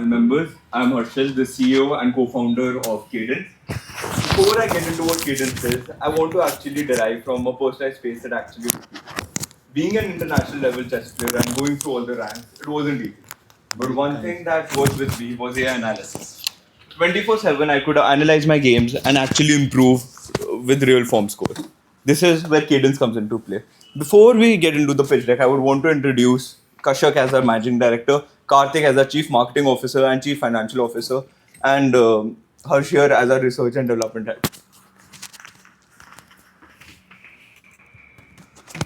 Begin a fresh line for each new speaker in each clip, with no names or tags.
members. I'm Harshal, the CEO and co-founder of Cadence. Before I get into what Cadence is, I want to actually derive from a personalized space that actually being an international level chess player and going through all the ranks, it wasn't easy. But one thing that was with me was AI analysis. 24/7, I could analyze my games and actually improve with real form scores. This is where Cadence comes into play. Before we get into the pitch deck, I would want to introduce Kashak as our managing director, Karthik as our chief marketing officer and chief financial officer, and Harsh here as our research and development head.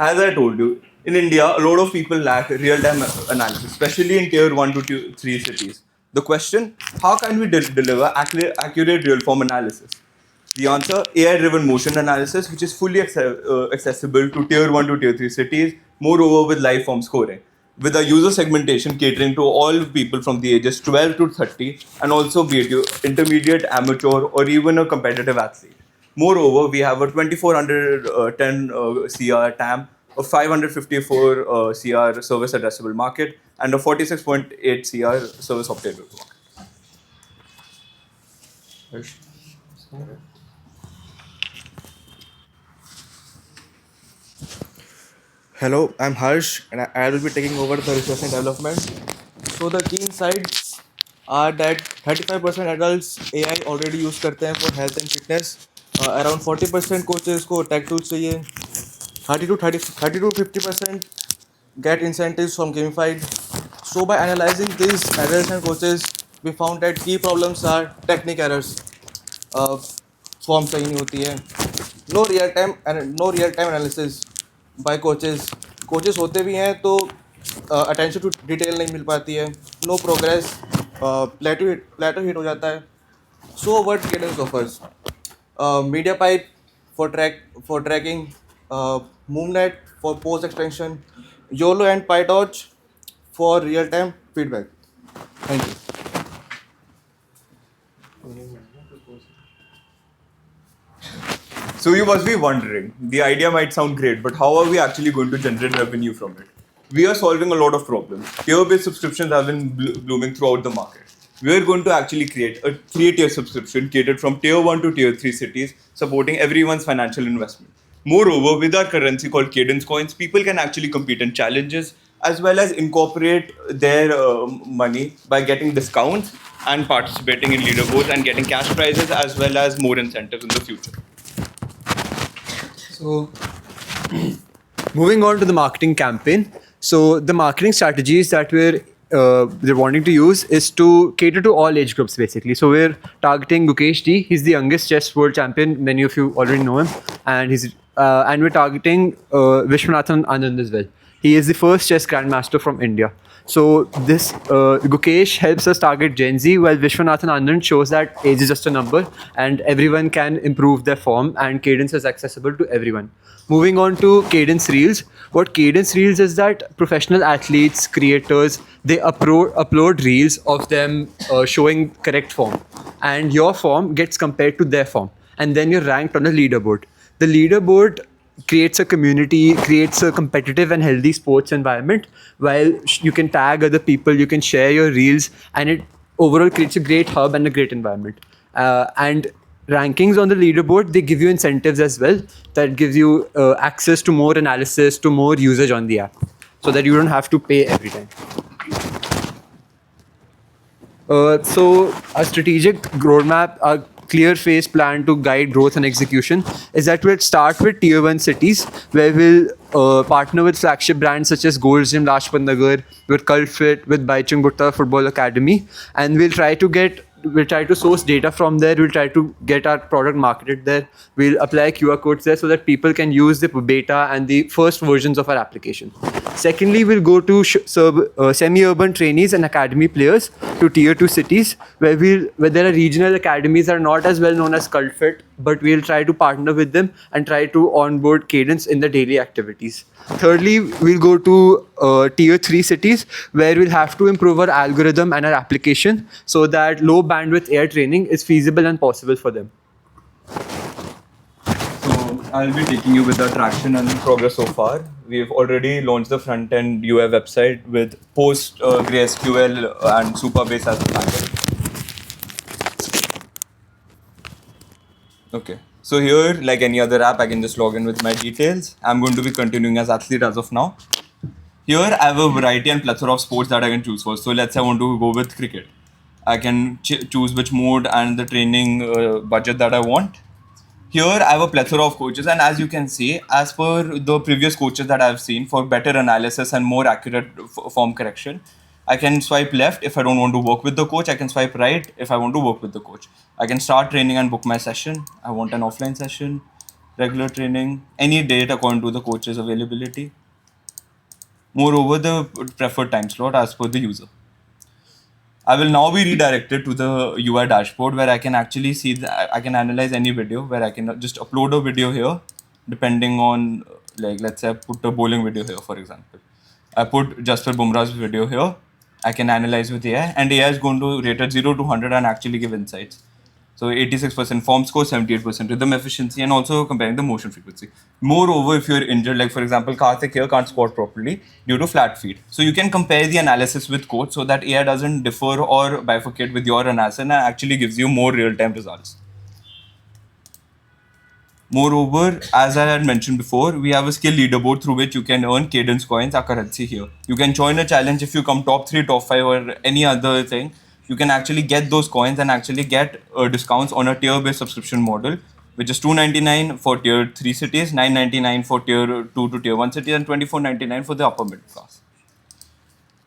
As I told you, in India, a lot of people lack real-time analysis, especially in tier 1 to tier 3 cities. The question, how can we deliver accurate real-form analysis? The answer, AI-driven motion analysis, which is fully accessible to tier 1 to tier 3 cities, moreover with live form scoring, with a user segmentation catering to all people from the ages 12 to 30, and also be it intermediate, amateur, or even a competitive athlete. Moreover, we have a 2410 CR TAM, a 554 CR service addressable market, and a 46.8 CR service obtainable market.
Hello, I'm Harsh and I will be taking over the research and development. So the key insights are that 35% adults AI already use करते हैं for health and fitness. Around 40% coaches को tech tools चाहिए. 30 to 50% get incentives from gamified. So by analyzing these errors and coaches, we found that key problems are technique errors. Form सही नहीं होती है. No real time analysis by coaches होते भी हैं तो अटेंशन टू डिटेल नहीं मिल पाती है. नो प्रोग्रेस, प्लेटो हिट हो जाता है. So what Cadence offers, MediaPipe for tracking, MoveNet for post extension, YOLO and PyTorch for real time feedback. Thank you.
So you must be wondering, the idea might sound great, but how are we actually going to generate revenue from it? We are solving a lot of problems. Tier-based subscriptions have been blooming throughout the market. We are going to actually create a three-tier subscription catered from tier 1 to tier 3 cities, supporting everyone's financial investment. Moreover, with our currency called Cadence Coins, people can actually compete in challenges as well as incorporate their money by getting discounts and participating in leaderboards and getting cash prizes as well as more incentives in the future.
So, moving on to the marketing campaign. So, the marketing strategies that they're wanting to use is to cater to all age groups basically. So, we're targeting Gukesh D. He's the youngest chess world champion. Many of you already know him, and we're targeting Vishwanathan Anand as well. He is the first chess grandmaster from India. So this Gukesh helps us target Gen Z, while Vishwanathan Anand shows that age is just a number and everyone can improve their form, and Cadence is accessible to everyone. Moving on to Cadence Reels. What Cadence Reels is that professional athletes, creators, they upload reels of them showing correct form, and your form gets compared to their form, and then you're ranked on a leaderboard. The leaderboard creates a community, creates a competitive and healthy sports environment, while you can tag other people, you can share your reels, and it overall creates a great hub and a great environment. And rankings on the leaderboard, they give you incentives as well that gives you access to more analysis, to more usage on the app, so that you don't have to pay every time. So a strategic roadmap, a clear phase plan to guide growth and execution is that we'll start with tier 1 cities, where we'll partner with flagship brands such as Gold's Gym, Lajpat Nagar, with Cultfit, with Baichung Bhutta Football Academy, and we'll try to source data from there. We'll try to get our product marketed there. We'll apply QR codes there so that people can use the beta and the first versions of our application. Secondly, we'll go to semi-urban trainees and academy players to tier 2 cities, where there are regional academies that are not as well known as Cultfit, but we'll try to partner with them and try to onboard Cadence in the daily activities. Thirdly, we'll go to tier 3 cities, where we'll have to improve our algorithm and our application so that low bandwidth AI training is feasible and possible for them.
So I'll be taking you with the traction and progress so far. we've already launched the front end UI website with PostgreSQL and Supabase as the backend. Okay. So here, like any other app, I can just log in with my details. I'm going to be continuing as athlete as of now. Here, I have a variety and plethora of sports that I can choose for. So let's say I want to go with cricket. I can choose which mode and the training budget that I want. Here, I have a plethora of coaches, and as you can see, as per the previous coaches that I've seen, for better analysis and more accurate form correction, I can swipe left if I don't want to work with the coach. I can swipe right if I want to work with the coach. I can start training and book my session. I want an offline session, regular training, any date according to the coach's availability. Moreover, the preferred time slot as per the user. I will now be redirected to the UI dashboard where I can actually see I can analyze any video, where I can just upload a video here depending on, like, let's say I put a bowling video here, for example. I put Jasprit Bumrah's video here. I can analyze with AI, and AI is going to rate it 0 to 100 and actually give insights. So 86% form score, 78% rhythm efficiency, and also comparing the motion frequency. Moreover, if you're injured, like for example, Karthik here can't squat properly due to flat feet. So you can compare the analysis with code so that AI doesn't differ or bifurcate with your analysis and actually gives you more real-time results. Moreover, as I had mentioned before, we have a skill leaderboard through which you can earn cadence coins, our currency here. You can join a challenge if you come top 3, top 5 or any other thing. You can actually get those coins and actually get discounts on a tier-based subscription model, which is $299 for tier 3 cities, $999 for tier 2 to tier 1 cities, and $24.99 for the upper middle class.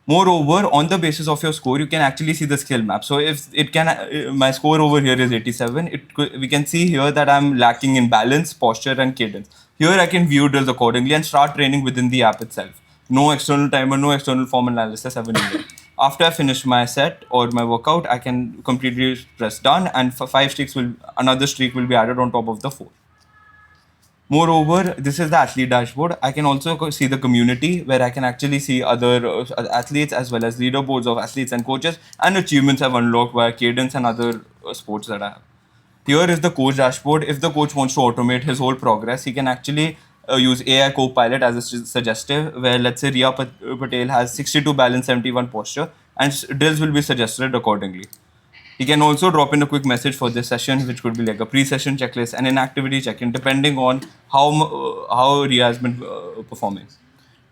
Moreover, on the basis of your score, you can actually see the skill map. So if it can, my score over here is 87. We can see here that I'm lacking in balance, posture, and cadence. Here I can view drills accordingly and start training within the app itself. No external timer, no external form analysis ever needed. After I finish my set or my workout, I can completely press done, and for another streak will be added on top of the 4. Moreover, this is the athlete dashboard. I can also see the community where I can actually see other athletes as well as leaderboards of athletes and coaches and achievements I've unlocked via cadence and other sports that I have. Here is the coach dashboard. If the coach wants to automate his whole progress, he can actually use AI Copilot as a suggestive, where let's say Riya Patel has 62 balance, 71 posture, and drills will be suggested accordingly. He can also drop in a quick message for this session, which could be like a pre-session checklist and an activity check-in, depending on how Riya has been performing.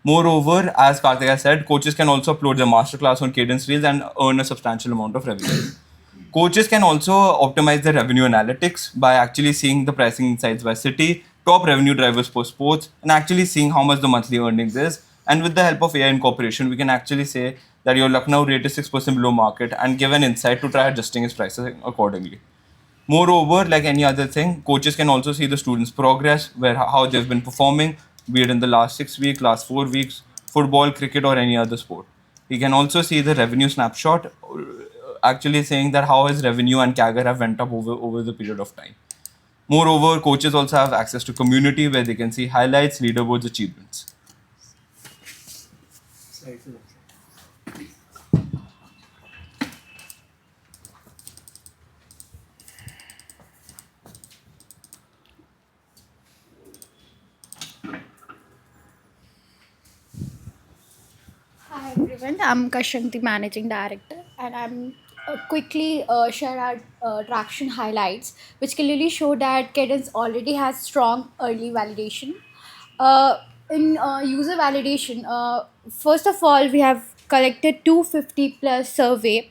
Moreover, as Karthik has said, coaches can also upload their masterclass on Cadence Reels and earn a substantial amount of revenue. Coaches can also optimize their revenue analytics by actually seeing the pricing insights by city, top revenue drivers for sports, and actually seeing how much the monthly earnings is. And with the help of AI incorporation, we can actually say that your Lucknow rate is 6% below market and give an insight to try adjusting its prices accordingly. Moreover, like any other thing, coaches can also see the students' progress, how they've been performing, be it in the last 6 weeks, last 4 weeks, football, cricket, or any other sport. He can also see the revenue snapshot, actually saying that how his revenue and CAGR have went up over the period of time. Moreover, coaches also have access to community where they can see highlights, leaderboards, achievements.
Hi everyone, I'm Kashanti, Managing Director, and I'm quickly share our traction highlights, which clearly show that Cadence already has strong early validation. In user validation, first of all, we have collected 250 plus survey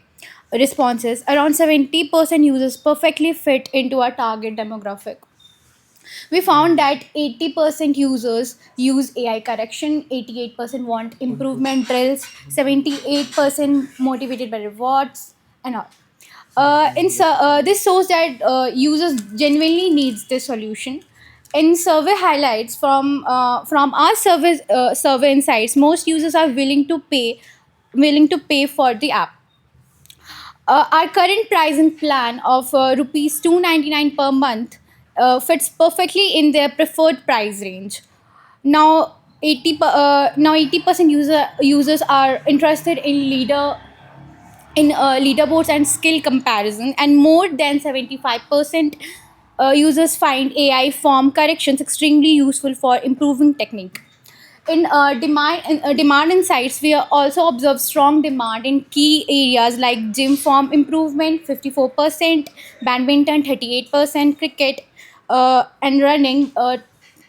responses. Around 70% users perfectly fit into our target demographic. We found that 80% users use AI correction, 88% want improvement drills, 78% motivated by rewards, and all. This shows that users genuinely needs this solution. In survey highlights from our survey insights, most users are willing to pay for the app. Our current pricing plan of rupees 299 per month fits perfectly in their preferred price range. Now 80% users are interested in leaderboards and skill comparison, and more than 75% users find AI form corrections extremely useful for improving technique. In demand insights, we also observe strong demand in key areas like gym form improvement 54%, badminton 38%, cricket and running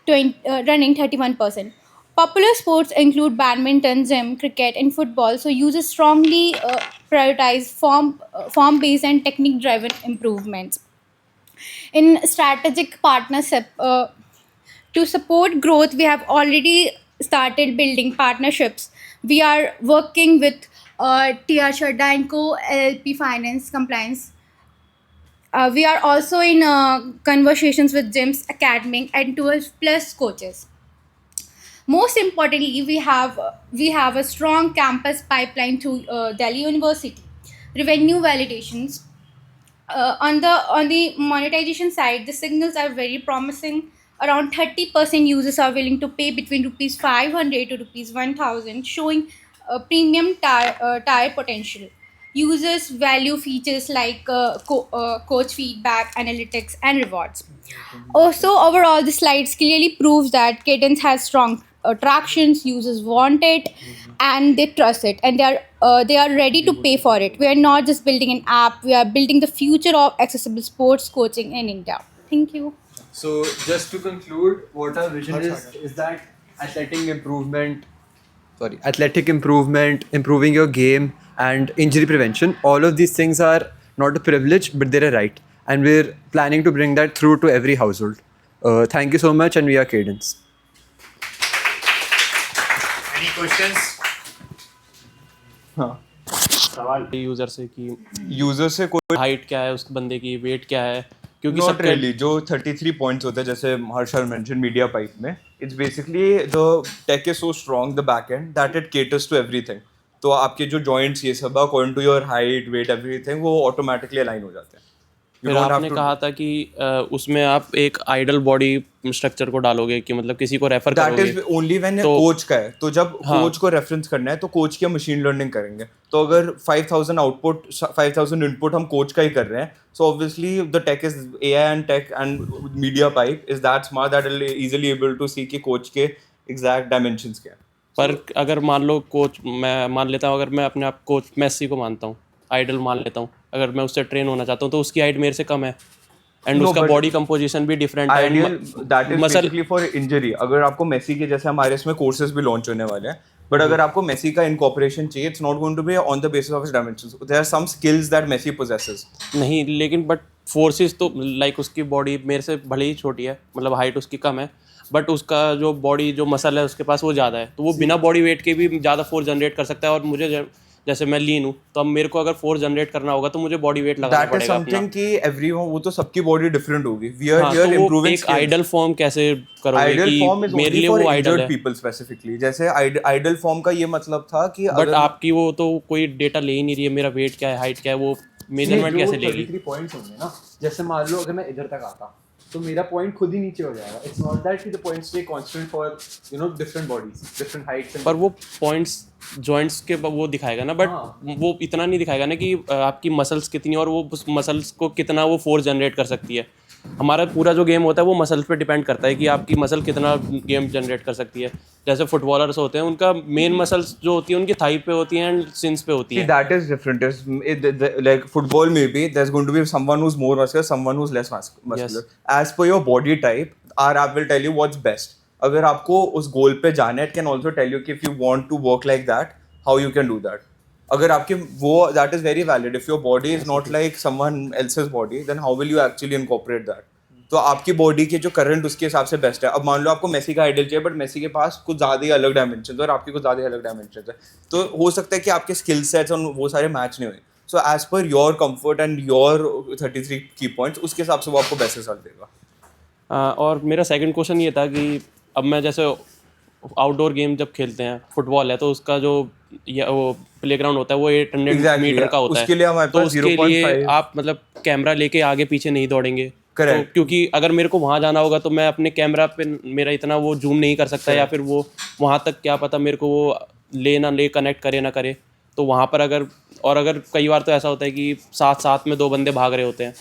31%. Popular sports include badminton, gym, cricket, and football. So users strongly prioritize form based and technique driven improvements. In strategic partnership, to support growth, we have already started building partnerships. We are working with TR Chadda and Co. LLP Finance Compliance. We are also in conversations with gyms, academic, and 12 plus coaches. Most importantly, we have a strong campus pipeline to Delhi University. Revenue validations on the monetization side, the signals are very promising. Around 30% users are willing to pay between rupees 500 to rupees 1000, showing premium tire potential. Users value features like coach feedback, analytics, and rewards. Also, overall, the slides clearly proves that Cadence has strong attractions. Users want it, and they trust it, and they are ready to pay for it. We are not just building an app; we are building the future of accessible sports coaching in India. Thank you.
So just to conclude, what our vision is that athletic improvement, improving your game, and injury prevention. All of these things are not a privilege, but they're a right, and we're planning to bring that through to every household. Thank you so much, and we are Cadence.
Any questions?
हाँ
सवाल user से कि
user से कोई
height क्या है उस बंदे की, वेट क्या है, क्योंकि
नॉट
सबका
रियली जो 33 पॉइंट्स होते हैं जैसे हर्षल मेंशन मीडिया पाइप में it's basically the tech is so strong the back end that it caters to everything तो आपके जो जॉइंट्स ये सब according to your height weight everything वो ऑटोमेटिकली अलाइन हो जाते हैं You
फिर
don't have
आपने
to-
कहा था कि उसमें आप एक आइडल बॉडी स्ट्रक्चर को डालोगे कि मतलब किसी को रेफर
दैट
करोगे।
इज ओनली व्हेन
तो-
कोच का है तो जब
हाँ।
कोच को रेफरेंस करना है तो कोच की मशीन लर्निंग करेंगे तो अगर 5000 आउटपुट 5000 इनपुट हम कोच का ही कर रहे हैं so obviously the tech is AI and tech and MediaPipe is that smart that is easily able to see कि कोच के एग्जैक्ट डायमेंशंस क्या हैं
पर अगर मान लो कोच, मैं मान लेता हूँ, अगर मैं अपने आप कोच मेसी को मानता हूँ, आइडल मान लेता हूँ, अगर मैं उससे ट्रेन होना चाहता हूँ तो उसकी हाइट मेरे से कम है एंड
No,
उसका
but
बॉडी कंपोजिशन भी डिफरेंट है
ideal that is
muscle
basically for injury अगर आपको मेसी के जैसे हमारे इसमें कोर्सेज भी लॉन्च होने वाले हैं बट अगर आपको मेसी का इनकॉर्पोरेशन चाहिए it's not going to be on the basis of his dimensions there are some skills that Messi possesses
नहीं, लेकिन बट फोर्सेस तो लाइक उसकी बॉडी मेरे से भले ही छोटी है, मतलब हाइट उसकी कम है, बट उसका जो बॉडी जो मसल है उसके पास वो ज़्यादा है, तो वो बिना बॉडी वेट के भी ज़्यादा फोर्स जनरेट कर सकता है। और मुझे जैसे मैं लीन हूँ तो अब मेरे को अगर फोर्स जनरेट करना होगा तो मुझे बॉडी वेट लगाना
दैट इज
पड़ेगा अपना।
समथिंग कि एवरीवन वो तो सबकी बॉडी डिफरेंट होगी वी आर
हाँ,
हियर
तो वो
इंप्रूविंग
एक आइडल फॉर्म कैसे करोगे
आइडल फॉर्म
कि
इज
मेरे
ओनली
लिए
फॉर
वो आइडल
इंजर्ड
है,
पीपल स्पेसिफिकली जैसे आइडल फॉर्म का ये मतलब था कि
बट
अगर
आपकी वो तो कोई डेटा ले ही नहीं रही है, मेरा वेट क्या है, हाइट क्या है, वो मेजरमेंट कैसे लेगी?
33 पॉइंट्स होंगे ना, जैसे मान लो अगर मैं इधर तक आता तो मेरा पॉइंट खुद ही नीचे हो जाएगा। इट्स नॉट दैट कि the points stay constant for different bodies different Heights
पर वो पॉइंट्स जॉइंट्स के वो दिखाएगा ना, बट
हाँ।
वो इतना नहीं दिखाएगा ना कि आपकी मसल्स कितनी और वो मसल्स को कितना वो फोर्स जनरेट कर सकती है। हमारा पूरा जो गेम होता है वो मसल्स पे डिपेंड करता है कि आपकी मसल कितना गेम जनरेट कर सकती है। जैसे फुटबॉलर्स होते हैं उनका मेन मसल्स जो होती है उनकी थाई पे होती हैं एंड सिंस पे होती
See,
हैं।
that is different. Like football, maybe there's going to be someone who's more muscular, someone who's less muscular. As per your body type, our app will tell you what's best. अगर आपको उस गोल पे जाना है, it can also tell you कि if you want to work like that, how you can do that. अगर आपके वो that is very valid. If your body is not like someone else's body, then how will you actually incorporate that? तो आपकी body के जो current उसके हिसाब से बेस्ट है। अब मान लो आपको मेसी का आइडल चाहिए बट मेसी के पास कुछ ज़्यादा ही अलग डायमेंशन और आपके कुछ ज़्यादा ही अलग डायमेंशन है तो हो सकता है कि आपके स्किल सेट्स और वो सारे मैच नहीं हुए। So as per your comfort and your 33 की पॉइंट्स उसके हिसाब से वो आपको बेस्ट रिजल्ट देगा।
और मेरा सेकंड क्वेश्चन ये था कि अब मैं जैसे आउटडोर गेम जब खेलते हैं, फुटबॉल है तो उसका जो वो प्लेग्राउंड होता है वो 800
Exactly,
मीटर का होता है,
उसके लिए हमारे
तो
पास
उसके लिए
0.5
आप मतलब कैमरा लेके आगे पीछे नहीं दौड़ेंगे।
Correct.
तो क्योंकि अगर मेरे को वहाँ जाना होगा तो मैं अपने कैमरा पे मेरा इतना वो जूम नहीं कर सकता, या फिर वो वहाँ तक क्या पता मेरे को वो ले ना ले, कनेक्ट करे ना करे, तो वहाँ पर अगर और अगर कई बार तो ऐसा होता है कि साथ साथ में 2 बंदे भाग रहे होते हैं,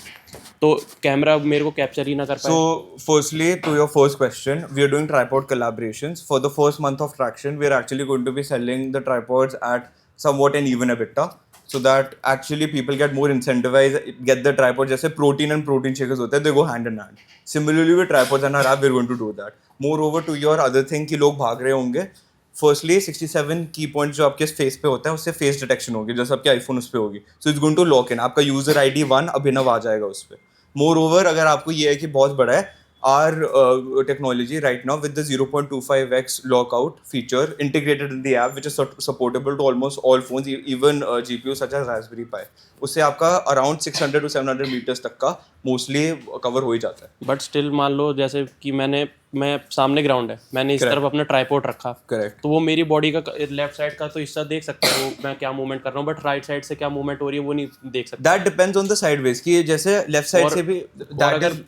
तो कैमरा मेरे को कैप्चर ही ना कर पाए।
So, firstly, to your first question, we are doing tripod collaborations. For the first month of traction, we are actually going to be selling the tripods at somewhat an even EBITDA, so that actually people get more incentivized, get the tripod. जैसे protein and protein shakers होते हैं, they go hand in hand. Similarly, with tripods and our app, we're going to do that. Moreover, to your other thing कि लोग भाग रहे होंगे, firstly 67 की point जो आपके फेस पे होता है उससे फेस डिटेक्शन होगी, जैसे आपके आईफोन उस पर होगी. So it's going to lock in. आपका यूजर ID 1 अभिनव आ जाएगा उस पर. मोर ओवर, अगर आपको ये है कि बहुत बड़ा है, our technology right now with the 0.25x lockout feature integrated in the app, which is supportable to almost all phones, even GPUs such as Raspberry Pi, उससे आपका अराउंड 600 to 700 मीटर्स तक का मोस्टली कवर हो ही जाता है.
But still मान लो जैसे कि मैं सामने ग्राउंड है, मैंने इस तरफ अपना ट्राइपॉड रखा,
करेक्ट.
तो वो मेरी बॉडी का लेफ्ट साइड का तो हिस्सा देख सकता है वो मैं क्या मूवमेंट कर रहा हूँ, बट राइट साइड से क्या मूवमेंट हो रही है वो नहीं देख सकता.
That depends on the sideways कि जैसे लेफ्ट साइड से भी
और अगर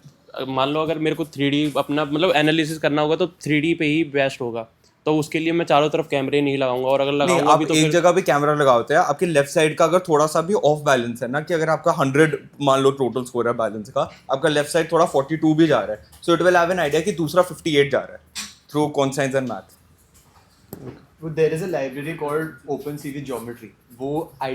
मान लो अगर मेरे को 3D अपना मतलब एनालिसिस करना होगा तो 3D पे ही बेस्ट होगा, तो उसके लिए मैं चारों तरफ कैमरे नहीं लगाऊंगा, और अगर लगाऊंगा
आप
भी तो
एक जगह भी कैमरा लगा होते हैं. आपके लेफ्ट साइड का अगर थोड़ा सा भी ऑफ बैलेंस है ना, कि अगर आपका 100 मान लो टोटल स्कोर है बैलेंस का, आपका लेफ्ट साइड थोड़ा 42 भी जा रहा है, so it will have an idea कि दूसरा 58 जा रहा है through conscience and math.
There is a library called OpenCV Geometry. वो idea